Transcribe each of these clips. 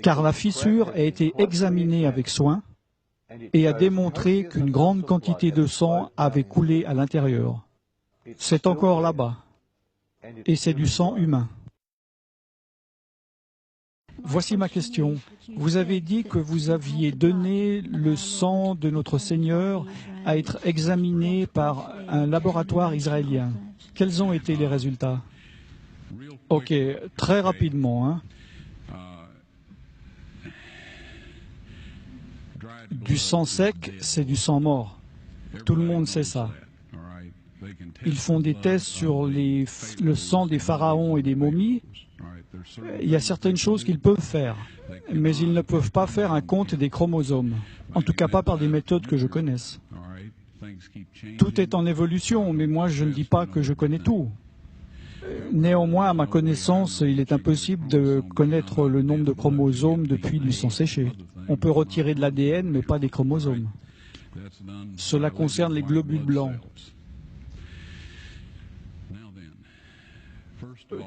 car la fissure a été examinée avec soin et a démontré qu'une grande quantité de sang avait coulé à l'intérieur. C'est encore là-bas, et c'est du sang humain. Voici ma question. Vous avez dit que vous aviez donné le sang de notre Seigneur à être examiné par un laboratoire israélien. Quels ont été les résultats? Ok, très rapidement. Du sang sec, c'est du sang mort. Tout le monde sait ça. Ils font des tests sur le sang des pharaons et des momies. Il y a certaines choses qu'ils peuvent faire, mais ils ne peuvent pas faire un compte des chromosomes. En tout cas, pas par des méthodes que je connaisse. Tout est en évolution, mais moi, je ne dis pas que je connais tout. Néanmoins, à ma connaissance, il est impossible de connaître le nombre de chromosomes depuis du sang séché. On peut retirer de l'ADN, mais pas des chromosomes. Cela concerne les globules blancs.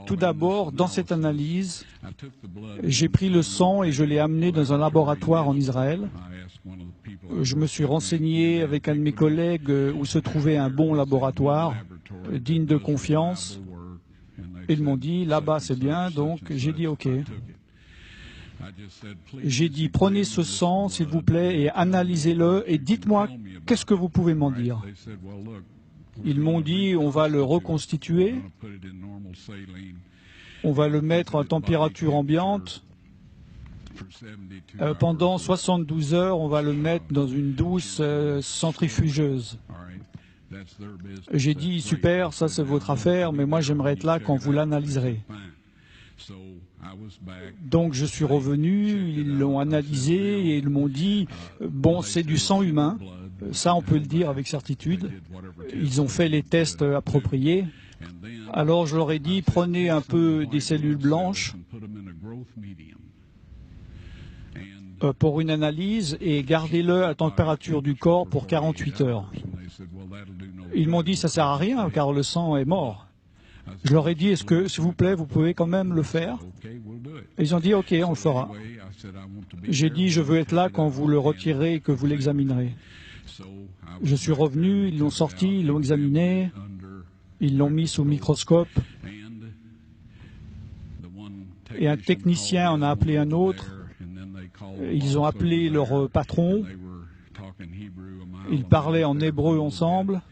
Tout d'abord, dans cette analyse, j'ai pris le sang et je l'ai amené dans un laboratoire en Israël. Je me suis renseigné avec un de mes collègues où se trouvait un bon laboratoire, digne de confiance. Ils m'ont dit, là-bas c'est bien, donc j'ai dit OK. J'ai dit, prenez ce sang, s'il vous plaît, et analysez-le, et dites-moi, qu'est-ce que vous pouvez m'en dire? Ils m'ont dit, on va le reconstituer, on va le mettre à température ambiante. Pendant 72 heures, on va le mettre dans une douce centrifugeuse. J'ai dit, super, ça c'est votre affaire, mais moi j'aimerais être là quand vous l'analyserez. Donc je suis revenu, ils l'ont analysé et ils m'ont dit, bon, c'est du sang humain, ça on peut le dire avec certitude. Ils ont fait les tests appropriés. Alors je leur ai dit, prenez un peu des cellules blanches pour une analyse et gardez-le à température du corps pour 48 heures. Ils m'ont dit, ça ne sert à rien car le sang est mort. Je leur ai dit, est-ce que, s'il vous plaît, vous pouvez quand même le faire? Et ils ont dit, OK, on le fera. J'ai dit, je veux être là quand vous le retirez et que vous l'examinerez. Je suis revenu, ils l'ont sorti, ils l'ont examiné, ils l'ont mis sous microscope. Et un technicien en a appelé un autre. Ils ont appelé leur patron. Ils parlaient en hébreu ensemble.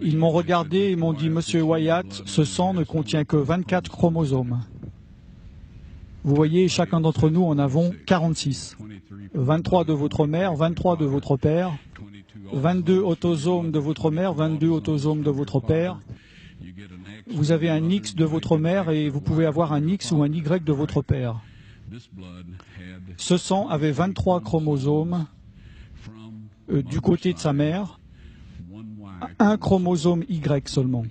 Ils m'ont regardé et m'ont dit, Monsieur Wyatt, ce sang ne contient que 24 chromosomes. Vous voyez, chacun d'entre nous en avons 46. 23 de votre mère, 23 de votre père, 22 autosomes de votre mère, 22 autosomes de votre père. Vous avez un X de votre mère et vous pouvez avoir un X ou un Y de votre père. Ce sang avait 23 chromosomes du côté de sa mère, un chromosome Y seulement.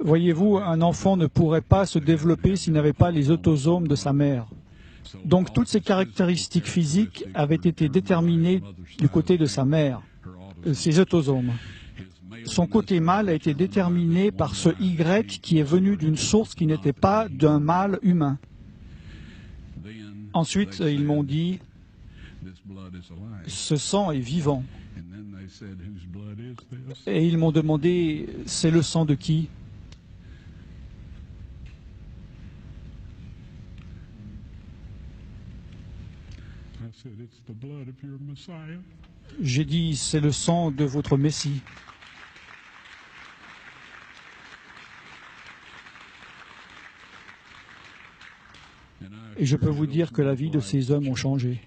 Voyez-vous, un enfant ne pourrait pas se développer s'il n'avait pas les autosomes de sa mère. Donc toutes ces caractéristiques physiques avaient été déterminées du côté de sa mère, ses autosomes. Son côté mâle a été déterminé par ce Y qui est venu d'une source qui n'était pas d'un mâle humain. Ensuite, ils m'ont dit, ce sang est vivant. Et ils m'ont demandé, c'est le sang de qui? J'ai dit, c'est le sang de votre Messie. Et je peux vous dire que la vie de ces hommes ont changé.